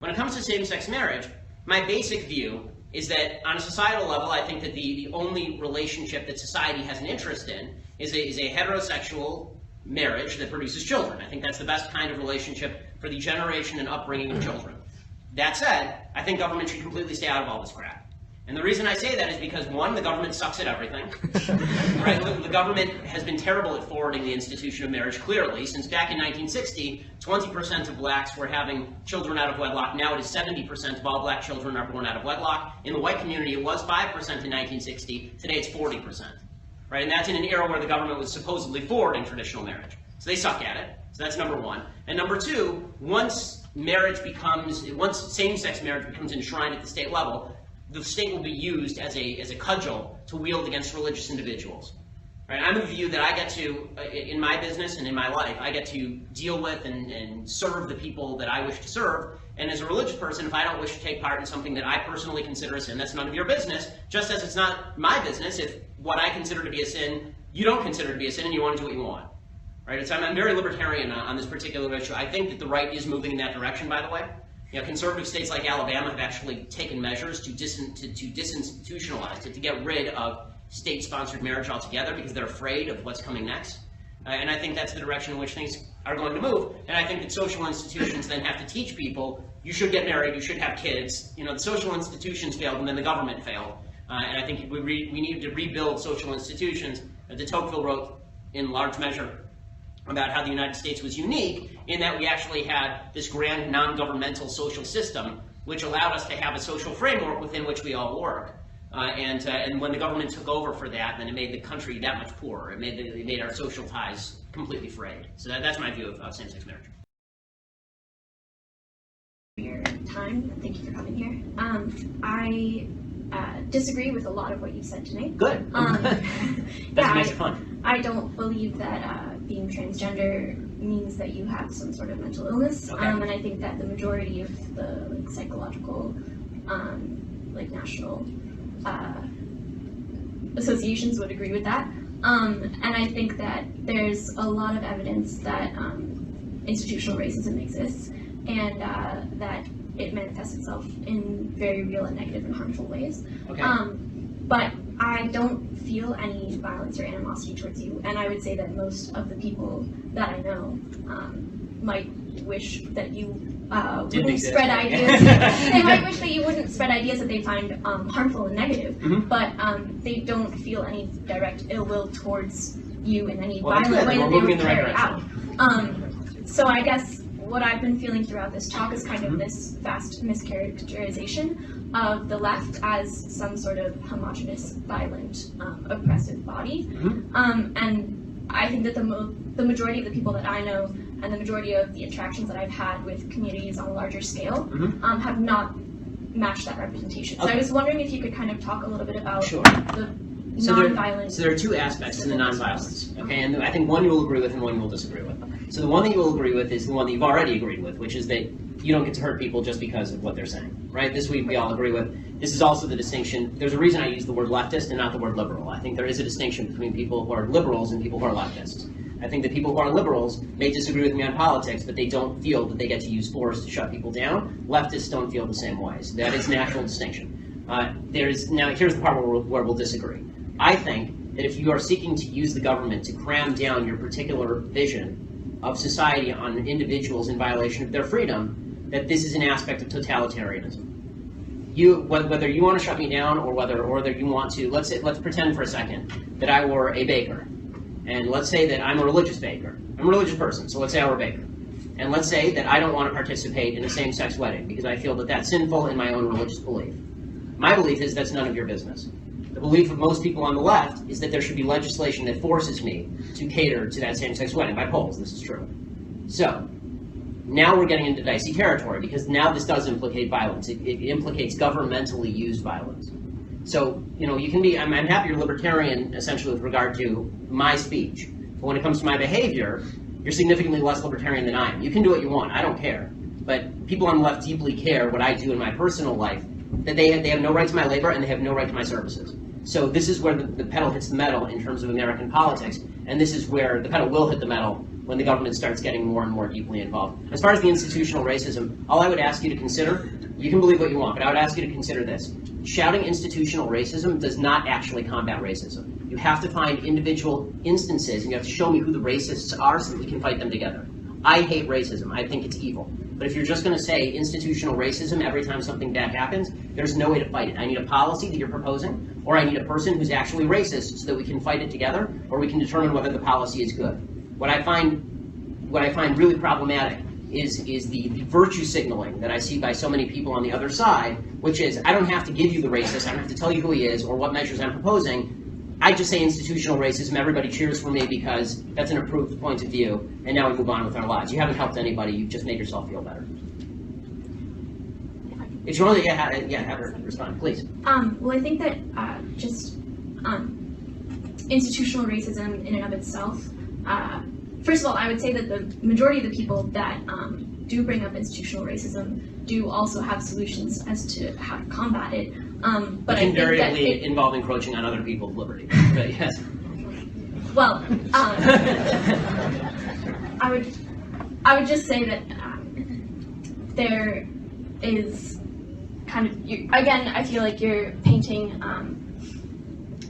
When it comes to same-sex marriage, my basic view is that on a societal level, I think that the only relationship that society has an interest in is a heterosexual marriage that produces children. I think that's the best kind of relationship for the generation and upbringing of children. That said, I think government should completely stay out of all this crap. And the reason I say that is because, one, the government sucks at everything. Right? The government has been terrible at forwarding the institution of marriage, clearly. Since back in 1960, 20% of blacks were having children out of wedlock. Now it is 70% of all black children are born out of wedlock. In the white community, it was 5% in 1960. Today it's 40%. Right? And that's in an era where the government was supposedly forwarding traditional marriage. So they suck at it. So that's number one. And number two, once same-sex marriage becomes enshrined at the state level, the state will be used as a cudgel to wield against religious individuals. Right? I'm of the view that I get to, in my business and in my life, I get to deal with and serve the people that I wish to serve. And as a religious person, if I don't wish to take part in something that I personally consider a sin, that's none of your business, just as it's not my business if what I consider to be a sin, you don't consider to be a sin and you want to do what you want. Right? So I'm very libertarian on this particular issue. I think that the right is moving in that direction, by the way. You know, conservative states like Alabama have actually taken measures to disinstitutionalize it, to get rid of state-sponsored marriage altogether because they're afraid of what's coming next. And I think that's the direction in which things are going to move. And I think that social institutions then have to teach people, you should get married, you should have kids. You know, the social institutions failed and then the government failed. And I think we need to rebuild social institutions. De Tocqueville wrote in large measure about how the United States was unique in that we actually had this grand non-governmental social system which allowed us to have a social framework within which we all work. And when the government took over for that, then it made the country that much poorer. It made our social ties completely frayed. So that's my view of same-sex marriage. Your time. Thank you for coming here. I disagree with a lot of what you said tonight. Good. That makes it fun. I don't believe that being transgender means that you have some sort of mental illness. Okay. And I think that the majority of the psychological, national associations would agree with that. And I think that there's a lot of evidence that institutional racism exists and that it manifests itself in very real and negative and harmful ways. Okay. But I don't feel any violence or animosity towards you, and I would say that most of the people that I know might wish that you wouldn't spread ideas. They might wish that you wouldn't spread ideas that they find harmful and negative, but they don't feel any direct ill will towards you in any violent way that they would carry out. So I guess what I've been feeling throughout this talk is kind of this vast mischaracterization of the left as some sort of homogenous, violent, oppressive body. And I think that the majority of the people that I know and the majority of the interactions that I've had with communities on a larger scale have not matched that representation. So I was wondering if you could kind of talk a little bit about the non-violent. So there are two aspects to the non-violence, okay? And I think one you will agree with and one you will disagree with. So the one that you will agree with is the one that you've already agreed with, which is that you don't get to hurt people just because of what they're saying, right? This we all agree with. This is also the distinction. There's a reason I use the word leftist and not the word liberal. I think there is a distinction between people who are liberals and people who are leftists. I think that people who are liberals may disagree with me on politics, but they don't feel that they get to use force to shut people down. Leftists don't feel the same way. So that is an actual distinction. Now, here's the part where we'll disagree. I think that if you are seeking to use the government to cram down your particular vision of society on individuals in violation of their freedom, that this is an aspect of totalitarianism. Whether you want to shut me down or whether you want to, let's pretend for a second that I were a baker. And let's say that I'm a religious baker. I'm a religious person, so let's say I were a baker. And let's say that I don't want to participate in a same-sex wedding because I feel that that's sinful in my own religious belief. My belief is that's none of your business. The belief of most people on the left is that there should be legislation that forces me to cater to that same-sex wedding. By polls, this is true. So, now we're getting into dicey territory because now this does implicate violence. It implicates governmentally used violence. So, you can be, I'm happy you're libertarian essentially with regard to my speech. But when it comes to my behavior, you're significantly less libertarian than I am. You can do what you want, I don't care. But people on the left deeply care what I do in my personal life, that they have no right to my labor and they have no right to my services. So this is where the pedal hits the metal in terms of American politics, and this is where the pedal will hit the metal when the government starts getting more and more deeply involved. As far as the institutional racism, all I would ask you to consider, you can believe what you want, but I would ask you to consider this. Shouting institutional racism does not actually combat racism. You have to find individual instances, and you have to show me who the racists are so that we can fight them together. I hate racism. I think it's evil. But if you're just going to say institutional racism every time something bad happens, there's no way to fight it. I need a policy that you're proposing, or I need a person who's actually racist so that we can fight it together, or we can determine whether the policy is good. What I find really problematic is the virtue signaling that I see by so many people on the other side, which is, I don't have to give you the racist, I don't have to tell you who he is or what measures I'm proposing. I just say institutional racism, everybody cheers for me because that's an approved point of view, and now we move on with our lives. You haven't helped anybody, you've just made yourself feel better. If you want to have her respond, please. Well, I think that institutional racism in and of itself, first of all, I would say that the majority of the people that do bring up institutional racism do also have solutions as to how to combat it. But I think that invariably involve encroaching on other people's liberty. But yes. Well, I would just say that there is kind of, again, I feel like you're painting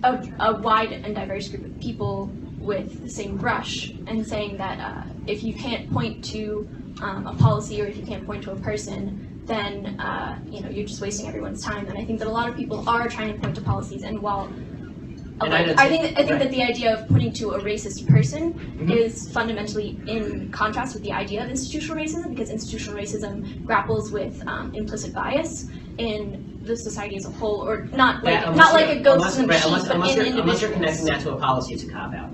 a wide and diverse group of people with the same brush and saying that if you can't point to a policy or if you can't point to a person, then you're just wasting everyone's time. And I think that a lot of people are trying to point to policies, and while I think that the idea of pointing to a racist person is fundamentally in contrast with the idea of institutional racism, because institutional racism grapples with implicit bias in the society as a whole, or not like it goes to the machine, but in individuals. Unless you're connecting that to a policy, it's a cop-out.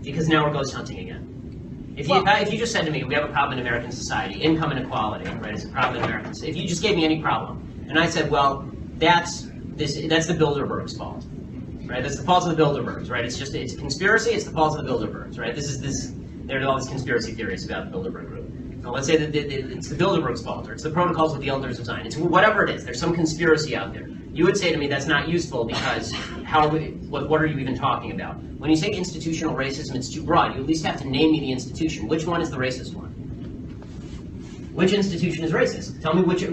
Because now we're ghost hunting again. If you just said to me, we have a problem in American society, income inequality, right, is a problem in American society. If you just gave me any problem, and I said, well, that's the Bilderbergs' fault, right? That's the fault of the Bilderbergs, right? It's a conspiracy, it's the fault of the Bilderbergs, right? There are all these conspiracy theories about the Bilderberg group. Now, let's say that it's the Bilderbergs' fault, or it's the Protocols of the Elders of Zion. It's whatever it is. There's some conspiracy out there. You would say to me that's not useful because what are you even talking about? When you say institutional racism, it's too broad. You at least have to name me the institution. Which one is the racist one? Which institution is racist? Tell me which,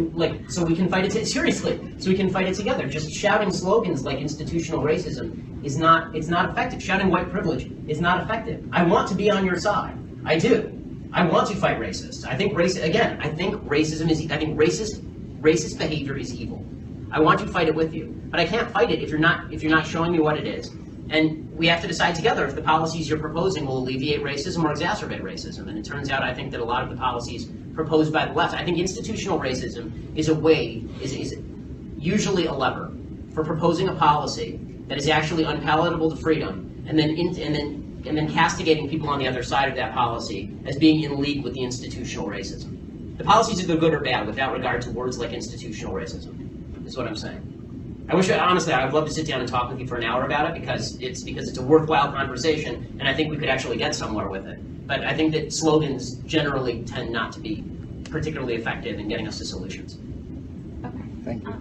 so we can fight it seriously. So we can fight it together. Just shouting slogans like institutional racism is not effective. Shouting white privilege is not effective. I want to be on your side. I do. I want to fight racists. I think racist behavior is evil. I want to fight it with you, but I can't fight it if you're not showing me what it is. And we have to decide together if the policies you're proposing will alleviate racism or exacerbate racism. And it turns out, I think that a lot of the policies proposed by the left, I think institutional racism is usually a lever for proposing a policy that is actually unpalatable to freedom, and then castigating people on the other side of that policy as being in league with the institutional racism. The policies are good or bad without regard to words like institutional racism, is what I'm saying. Honestly, I'd love to sit down and talk with you for an hour about it because it's a worthwhile conversation, and I think we could actually get somewhere with it. But I think that slogans generally tend not to be particularly effective in getting us to solutions. Okay. Thank you.